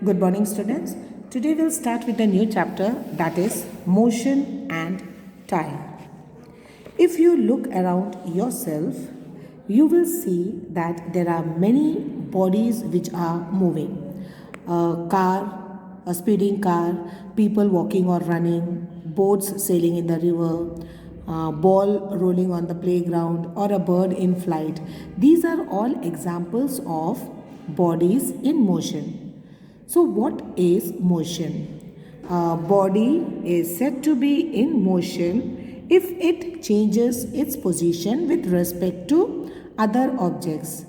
Good morning, students. Today we'll start with a new chapter, that is motion and time. If you look around yourself, you will see that there are many bodies which are moving. A car, a speeding car, people walking or running, boats sailing in the river, ball rolling on the playground, or a bird in flight. These are all examples of bodies in motion. So, what is motion? A body is said to be in motion if it changes its position with respect to other objects.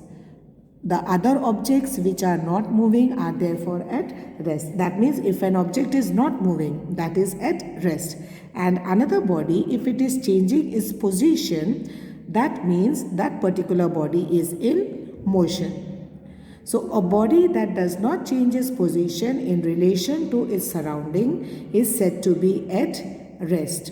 The other objects which are not moving are therefore at rest. That means if an object is not moving, that is at rest. And another body, if it is changing its position, that means that particular body is in motion. So, a body that does not change its position in relation to its surrounding is said to be at rest.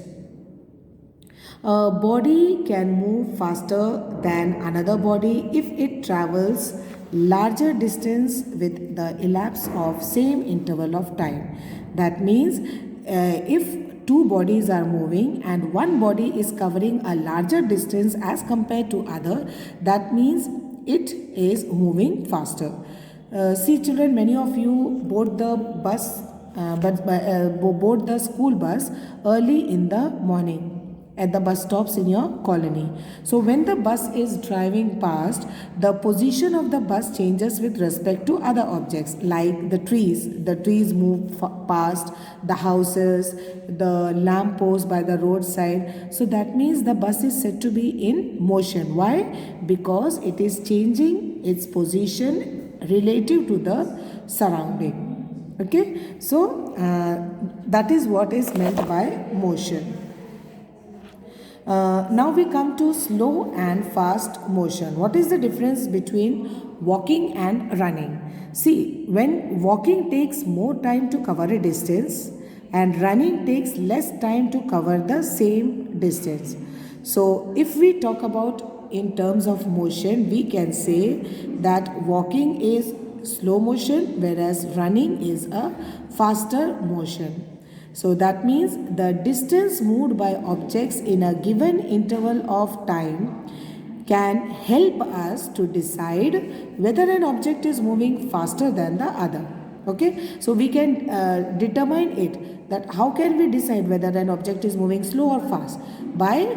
A body can move faster than another body if it travels larger distance with the elapse of same interval of time. That means if two bodies are moving and one body is covering a larger distance as compared to other, that means it is moving faster. See children, many of you board the bus, board the school bus early in the morning at the bus stops in your colony. So when the bus is driving past, the position of the bus changes with respect to other objects like the trees. The trees move past the houses, the lamp post by the roadside. So that means the bus is said to be in motion. Why? Because it is changing its position relative to the surrounding. Okay, so that is what is meant by motion. Now we come to slow and fast motion. What is the difference between walking and running? See, when walking takes more time to cover a distance and running takes less time to cover the same distance. So, if we talk about in terms of motion, we can say that walking is slow motion whereas running is a faster motion. So that means the distance moved by objects in a given interval of time can help us to decide whether an object is moving faster than the other. Okay, so we can determine it, that how can we decide whether an object is moving slow or fast? By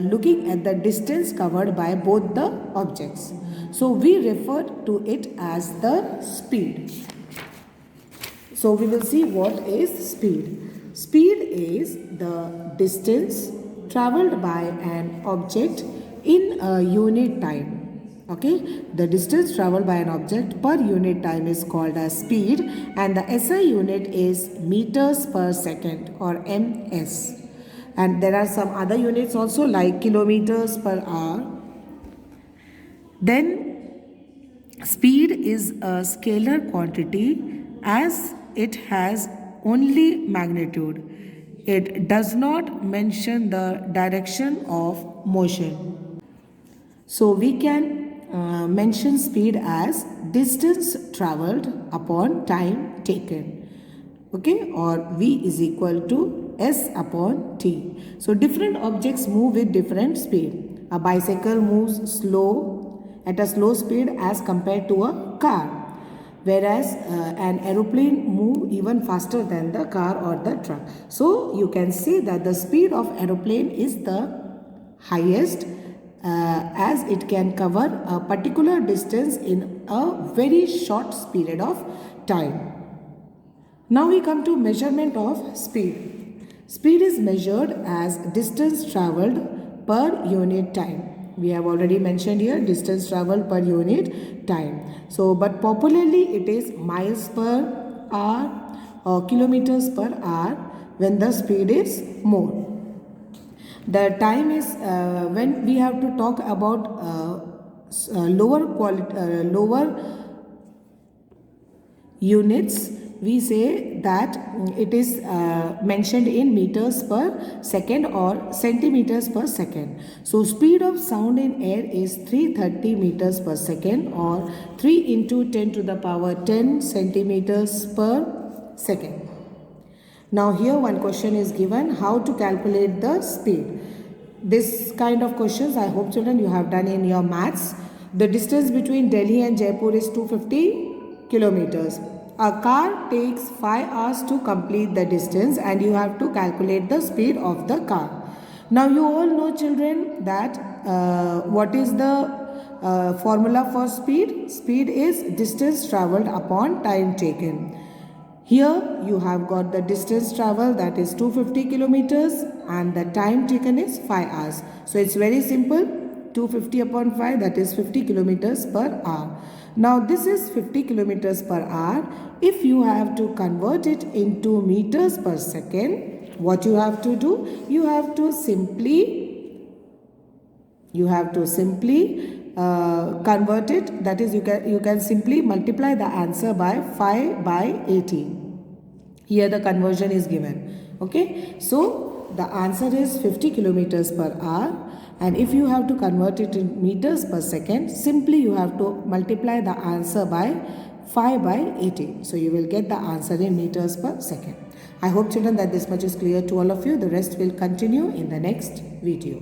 looking at the distance covered by both the objects. So we refer to it as the speed. So we will see what is speed. Speed is the distance travelled by an object in a unit time. Okay, the distance travelled by an object per unit time is called as speed, and the SI unit is meters per second or ms. And there are some other units also like kilometers per hour. Then speed is a scalar quantity as it has only magnitude. It does not mention the direction of motion. So we can mention speed as distance travelled upon time taken. Okay, or V is equal to S upon T. So different objects move with different speed. A bicycle moves at a slow speed as compared to a car, whereas an aeroplane move even faster than the car or the truck. So you can say that the speed of aeroplane is the highest as it can cover a particular distance in a very short period of time. Now we come to measurement of speed. Speed is measured as distance travelled per unit time. We have already mentioned here distance travelled per unit time. So, but popularly it is miles per hour or kilometers per hour when the speed is more. The time is when we have to talk about lower units, we say that it is mentioned in meters per second or centimeters per second. So speed of sound in air is 330 meters per second or 3 into 10 to the power 10 centimeters per second. Now here one question is given, how to calculate the speed. This kind of questions I hope children you have done in your maths. The distance between Delhi and Jaipur is 250 kilometers. A car takes 5 hours to complete the distance and you have to calculate the speed of the car. Now you all know children that what is the formula for speed? Speed is distance travelled upon time taken. Here you have got the distance travel, that is 250 kilometers, and the time taken is 5 hours. So it's very simple, 250 upon 5, that is 50 kilometers per hour. Now this is 50 kilometers per hour. If you have to convert it into meters per second, what you have to do? You have to simply convert it, that is you can simply multiply the answer by 5 by 80. Here the conversion is given. Okay, so the answer is 50 kilometers per hour, and if you have to convert it in meters per second, simply you have to multiply the answer by 5 by 80. So you will get the answer in meters per second. I hope children that this much is clear to all of you. The rest will continue in the next video.